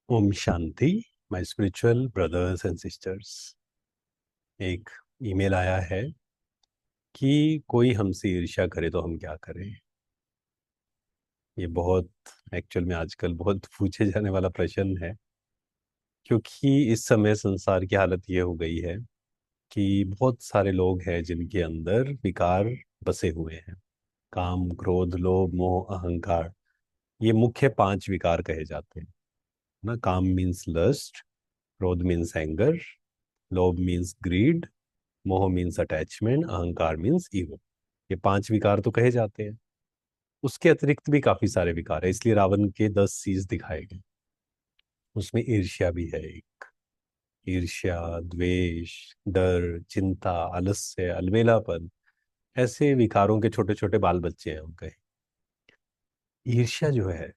Om Shanti. My spiritual brothers and sisters, एक email आया है कि कोई हमसे ईर्ष्या करे तो हम क्या करें। ये बहुत एक्चुअल में आजकल बहुत पूछे जाने वाला प्रश्न है, क्योंकि इस समय संसार की हालत ये हो गई है कि बहुत सारे लोग हैं जिनके अंदर विकार बसे हुए हैं। काम, क्रोध, लोभ, मोह, अहंकार, ये मुख्य 5 विकार कहे जाते हैं ना। काम मीन्स लस्ट, क्रोध मीन्स एंगर, लोभ मीन्स ग्रीड, मोह मीन्स अटैचमेंट, अहंकार मीन्स ईगो। ये 5 विकार तो कहे जाते हैं। उसके अतिरिक्त भी काफी सारे विकार है, इसलिए रावण के 10 सीज दिखाए गए। उसमें ईर्ष्या भी है एक। ईर्ष्या, द्वेष, डर, चिंता, आलस्य, अलबेलापन, ऐसे विकारों के छोटे छोटे बाल बच्चे हैं हम कहें। ईर्ष्या जो है,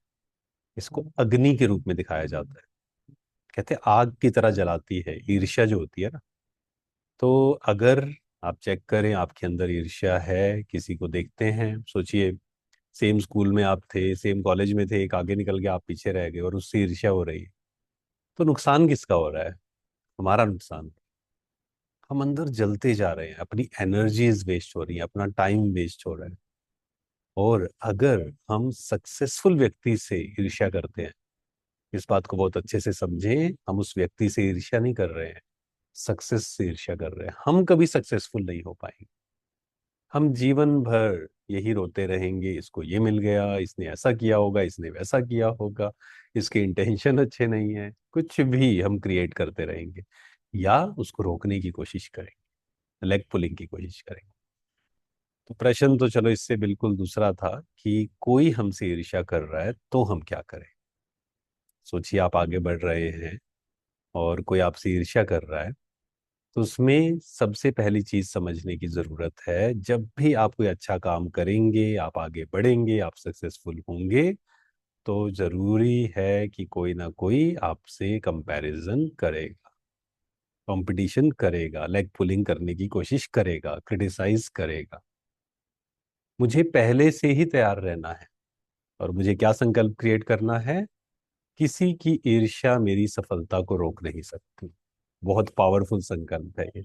इसको अग्नि के रूप में दिखाया जाता है। कहते हैं आग की तरह जलाती है ईर्ष्या जो होती है ना। तो अगर आप चेक करें आपके अंदर ईर्ष्या है, किसी को देखते हैं, सोचिए सेम स्कूल में आप थे, सेम कॉलेज में थे, एक आगे निकल गया, आप पीछे रह गए और उससे ईर्ष्या हो रही है, तो नुकसान किसका हो रहा है? हमारा नुकसान। हम अंदर जलते जा रहे हैं, अपनी एनर्जीज वेस्ट हो रही है, अपना टाइम वेस्ट हो रहा है। और अगर हम सक्सेसफुल व्यक्ति से ईर्ष्या करते हैं, इस बात को बहुत अच्छे से समझें, हम उस व्यक्ति से ईर्ष्या नहीं कर रहे हैं, सक्सेस से ईर्ष्या कर रहे हैं। हम कभी सक्सेसफुल नहीं हो पाएंगे। हम जीवन भर यही रोते रहेंगे, इसको ये मिल गया, इसने ऐसा किया होगा, इसने वैसा किया होगा, इसके इंटेंशन अच्छे नहीं है, कुछ भी हम क्रिएट करते रहेंगे या उसको रोकने की कोशिश करेंगे, लेग पुलिंग की कोशिश करेंगे। तो प्रश्न तो चलो इससे बिल्कुल दूसरा था कि कोई हमसे ईर्ष्या कर रहा है तो हम क्या करें। सोचिए आप आगे बढ़ रहे हैं और कोई आपसे ईर्ष्या कर रहा है, तो उसमें सबसे पहली चीज समझने की जरूरत है, जब भी आप कोई अच्छा काम करेंगे, आप आगे बढ़ेंगे, आप सक्सेसफुल होंगे, तो जरूरी है कि कोई ना कोई आपसे कंपैरिजन करेगा, कंपटीशन करेगा, लेग पुलिंग करने की कोशिश करेगा, क्रिटिसाइज करेगा। मुझे पहले से ही तैयार रहना है और मुझे क्या संकल्प क्रिएट करना है? किसी की ईर्ष्या मेरी सफलता को रोक नहीं सकती। बहुत पावरफुल संकल्प है ये।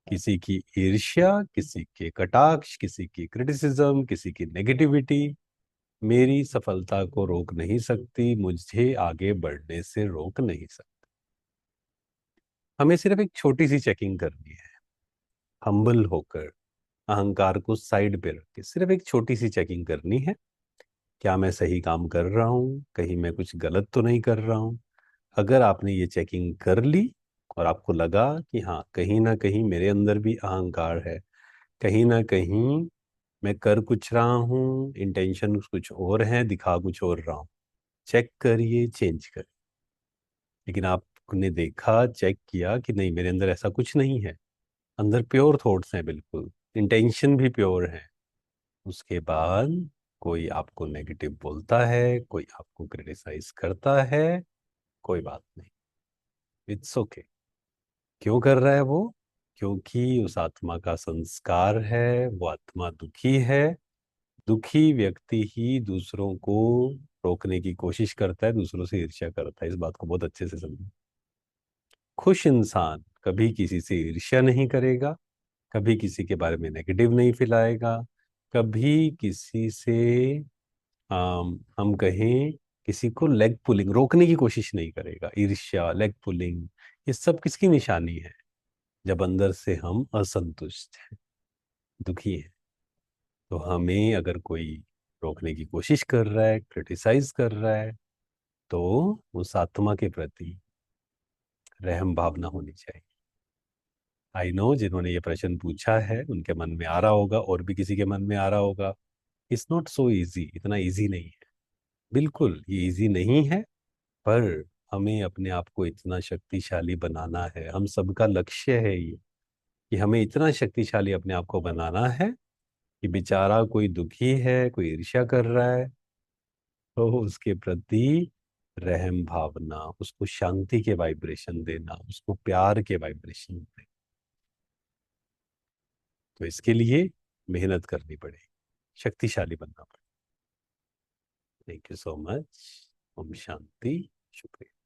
किसी की ईर्ष्या, किसी के कटाक्ष, किसी की क्रिटिसिज्म, किसी की नेगेटिविटी मेरी सफलता को रोक नहीं सकती, मुझे आगे बढ़ने से रोक नहीं सकती। हमें सिर्फ एक छोटी सी चेकिंग करनी है, हम्बल होकर, अहंकार को साइड पे रख के सिर्फ एक छोटी सी चेकिंग करनी है। क्या मैं सही काम कर रहा हूँ? कहीं मैं कुछ गलत तो नहीं कर रहा हूँ? अगर आपने ये चेकिंग कर ली और आपको लगा कि हाँ, कहीं ना कहीं मेरे अंदर भी अहंकार है, कहीं ना कहीं मैं कर कुछ रहा हूँ, इंटेंशन कुछ और है, दिखा कुछ और रहा हूँ, चेक करिए, चेंज करिए। लेकिन आपने देखा, चेक किया कि नहीं, मेरे अंदर ऐसा कुछ नहीं है, अंदर प्योर थॉट्स हैं, बिल्कुल इंटेंशन भी प्योर है। उसके बाद कोई आपको नेगेटिव बोलता है, कोई आपको क्रिटिसाइज करता है, कोई बात नहीं, इट्स ओके। क्यों कर रहा है वो? क्योंकि उस आत्मा का संस्कार है, वो आत्मा दुखी है। दुखी व्यक्ति ही दूसरों को रोकने की कोशिश करता है, दूसरों से ईर्ष्या करता है। इस बात को बहुत अच्छे से समझें। खुश इंसान कभी किसी से ईर्ष्या नहीं करेगा, कभी किसी के बारे में नेगेटिव नहीं फैलाएगा, कभी किसी से हम कहें किसी को लेग पुलिंग, रोकने की कोशिश नहीं करेगा। ईर्ष्या, लेग पुलिंग, ये सब किसकी निशानी है? जब अंदर से हम असंतुष्ट हैं, दुखी हैं। तो हमें अगर कोई रोकने की कोशिश कर रहा है, क्रिटिसाइज कर रहा है, तो उस आत्मा के प्रति रहम भावना होनी चाहिए। आई नो जिन्होंने ये प्रश्न पूछा है उनके मन में आ रहा होगा, और भी किसी के मन में आ रहा होगा, इट्स नॉट सो इजी, इतना इजी नहीं है। बिल्कुल ये इजी नहीं है, पर हमें अपने आप को इतना शक्तिशाली बनाना है। हम सबका लक्ष्य है ये, कि हमें इतना शक्तिशाली अपने आप को बनाना है कि बेचारा कोई दुखी है, कोई ईर्ष्या कर रहा है, तो उसके प्रति रहम भावना, उसको शांति के वाइब्रेशन देना, उसको प्यार के वाइब्रेशन देना। तो इसके लिए मेहनत करनी पड़ेगी, शक्तिशाली बनना पड़ेगा। Thank you so much. ओम शांति। शुक्रिया।